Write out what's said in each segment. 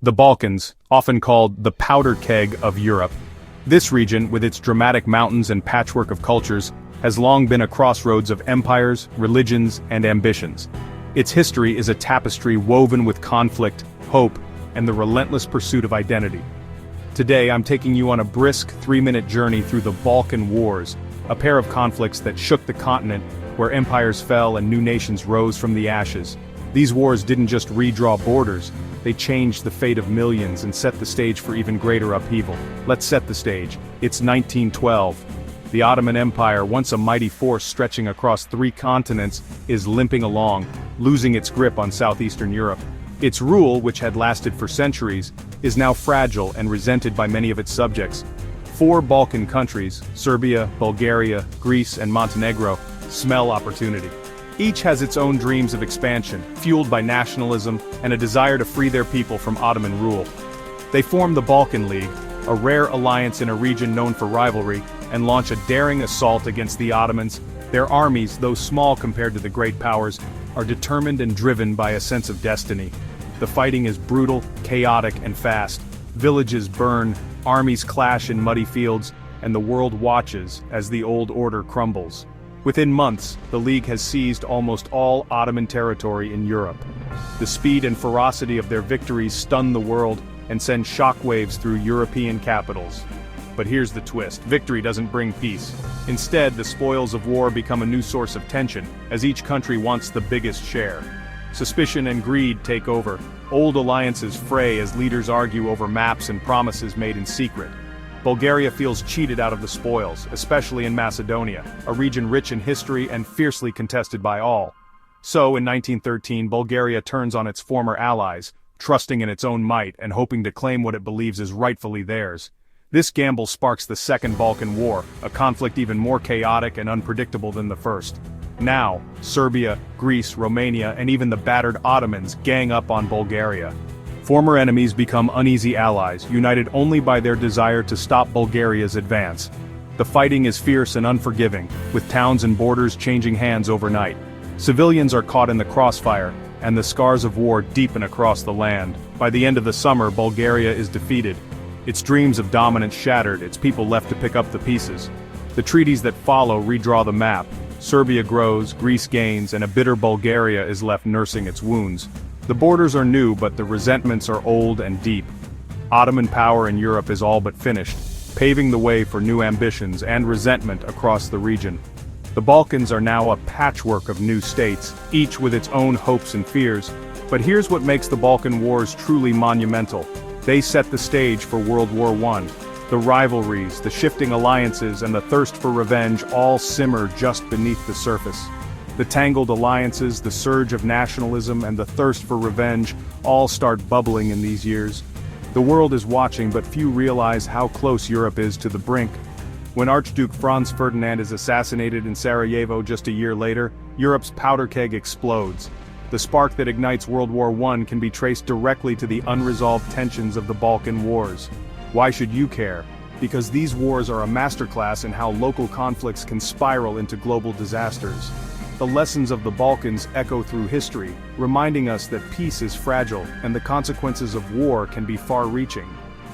The Balkans, often called the powder keg of Europe. This region, with its dramatic mountains and patchwork of cultures, has long been a crossroads of empires, religions, and ambitions. Its history is a tapestry woven with conflict, hope, and the relentless pursuit of identity. Today I'm taking you on a brisk 3-minute journey through the Balkan Wars, a pair of conflicts that shook the continent, where empires fell and new nations rose from the ashes. These wars didn't just redraw borders, they changed the fate of millions and set the stage for even greater upheaval. Let's set the stage. It's 1912. The Ottoman Empire, once a mighty force stretching across 3 continents, is limping along, losing its grip on southeastern Europe. Its rule, which had lasted for centuries, is now fragile and resented by many of its subjects. 4 Balkan countries, Serbia, Bulgaria, Greece, and Montenegro, smell opportunity. Each has its own dreams of expansion, fueled by nationalism and a desire to free their people from Ottoman rule. They form the Balkan League, a rare alliance in a region known for rivalry, and launch a daring assault against the Ottomans. Their armies, though small compared to the great powers, are determined and driven by a sense of destiny. The fighting is brutal, chaotic, and fast. Villages burn, armies clash in muddy fields, and the world watches as the old order crumbles. Within months, the League has seized almost all Ottoman territory in Europe. The speed and ferocity of their victories stun the world and send shockwaves through European capitals. But here's the twist: victory doesn't bring peace. Instead, the spoils of war become a new source of tension, as each country wants the biggest share. Suspicion and greed take over. Old alliances fray as leaders argue over maps and promises made in secret. Bulgaria feels cheated out of the spoils, especially in Macedonia, a region rich in history and fiercely contested by all. So, in 1913, Bulgaria turns on its former allies, trusting in its own might and hoping to claim what it believes is rightfully theirs. This gamble sparks the Second Balkan War, a conflict even more chaotic and unpredictable than the first. Now, Serbia, Greece, Romania, and even the battered Ottomans gang up on Bulgaria. Former enemies become uneasy allies, united only by their desire to stop Bulgaria's advance. The fighting is fierce and unforgiving, with towns and borders changing hands overnight. Civilians are caught in the crossfire, and the scars of war deepen across the land. By the end of the summer, Bulgaria is defeated. Its dreams of dominance shattered, its people left to pick up the pieces. The treaties that follow redraw the map. Serbia grows, Greece gains, and a bitter Bulgaria is left nursing its wounds. The borders are new, but the resentments are old and deep. Ottoman power in Europe is all but finished, paving the way for new ambitions and resentment across the region. The Balkans are now a patchwork of new states, each with its own hopes and fears. But here's what makes the Balkan Wars truly monumental. They set the stage for World War I. The rivalries, the shifting alliances, and the thirst for revenge all simmer just beneath the surface. The tangled alliances, the surge of nationalism, and the thirst for revenge all start bubbling in these years. The world is watching, but few realize how close Europe is to the brink. When Archduke Franz Ferdinand is assassinated in Sarajevo just a year later, Europe's powder keg explodes. The spark that ignites World War I can be traced directly to the unresolved tensions of the Balkan Wars. Why should you care? Because these wars are a masterclass in how local conflicts can spiral into global disasters. The lessons of the Balkans echo through history, reminding us that peace is fragile and the consequences of war can be far-reaching.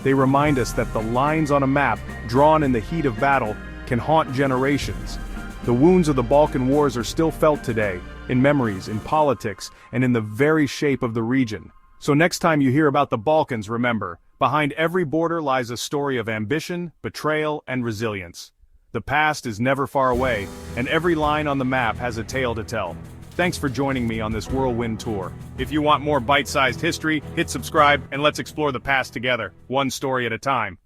They remind us that the lines on a map, drawn in the heat of battle, can haunt generations. The wounds of the Balkan Wars are still felt today, in memories, in politics, and in the very shape of the region. So next time you hear about the Balkans, remember, behind every border lies a story of ambition, betrayal, and resilience. The past is never far away, and every line on the map has a tale to tell. Thanks for joining me on this whirlwind tour. If you want more bite-sized history, hit subscribe and let's explore the past together, one story at a time.